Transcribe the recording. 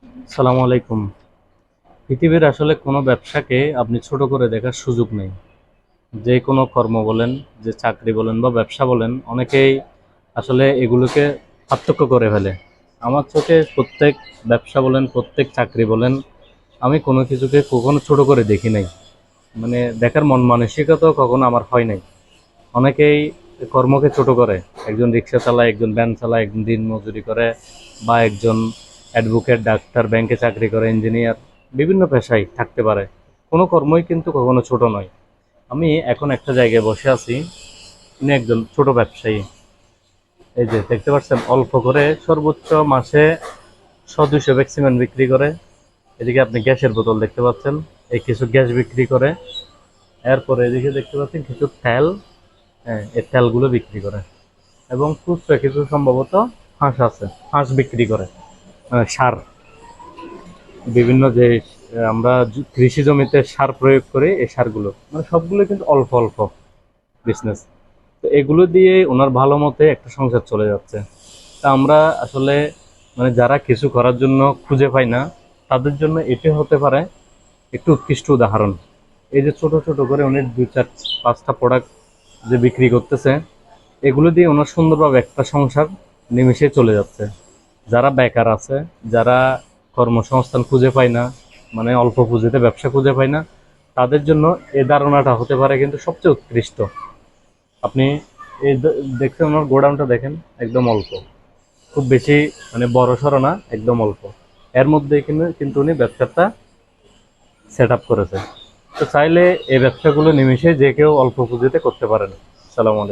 সালামু আলাইকুম। পৃথিবীর আসলে কোনো ব্যবসাকে আপনি ছোট করে দেখার সুযোগ নেই। যে কোনো কর্ম বলেন, যে চাকরি বলেন বা ব্যবসা বলেন, অনেকেই আসলে এগুলোকে পার্থক্য করে ফেলে। আমার চোখে প্রত্যেক ব্যবসা বলেন, প্রত্যেক চাকরি বলেন, আমি কোনো কিছুকে কখনো ছোট করে দেখি নাই। মানে দেখার মন মানসিকতাও কখনো আমার হয় নাই। অনেকেই কর্মকে ছোট করে, একজন রিক্সা চালায়, একজন ভ্যান চালায়, একজন দিন মজুরি করে, বা একজন অ্যাডভোকেট, ডাক্তার, ব্যাংকে চাকরি করে, ইঞ্জিনিয়ার, বিভিন্ন পেশায় থাকতে পারে। কোনো কর্মই কিন্তু কখনো ছোট নয়। আমি এখন একটা জায়গায় বসে আছি, উনি একজন ছোট ব্যবসায়ী। এই যে দেখতে পাচ্ছেন, অল্প করে সর্বোচ্চ মাসে 100-200 ব্যাগ সিমেন্ট বিক্রি করে। এদিকে আপনি গ্যাসের বোতল দেখতে পাচ্ছেন, এই কিছু গ্যাস বিক্রি করে। এরপরে এদিকে দেখতে পাচ্ছেন কিছু তেল, হ্যাঁ, এই তেলগুলো বিক্রি করে। এবং খুচরা কিছু সম্ভবত হাঁস আছে, হাঁস বিক্রি করে। সার, বিভিন্ন যে আমরা কৃষি জমিতে সার প্রয়োগ করি, এই সারগুলো মানে সবগুলো কিন্তু অল্প অল্প বিজনেস। তো এগুলো দিয়ে ওনার ভালো মতে একটা সংসার চলে যাচ্ছে। তা আমরা আসলে মানে যারা কিছু করার জন্য খুঁজে পাই না, তাদের জন্য এটি হতে পারে একটু উৎকৃষ্ট উদাহরণ। এই যে ছোট ছোট করে উনি 2-4-5টা প্রোডাক্ট যে বিক্রি করতেছে, এগুলো দিয়ে ওনার সুন্দরভাবে একটা সংসার নিমিশে চলে যাচ্ছে। যারা বেকার আছে, যারা কর্মসংস্থান খুঁজে পায় না, মানে অল্প পুঁজিতে ব্যবসা খুঁজে পায় না, তাদের জন্য এই ধারণাটা হতে পারে কিন্তু সবচেয়ে উৎকৃষ্ট। আপনি এই দেখছেন ওনার গোডাউনটা দেখেন, একদম অল্প, খুব বেশি মানে বড় সড়ো না, একদম অল্প। এর মধ্যে কিন্তু উনি ব্যবসাটা সেট আপ করেছে। তো চাইলে এই ব্যবসাগুলো নিমিশে যে কেউ অল্প পুঁজিতে করতে পারেন। সালাম আলাইকুম।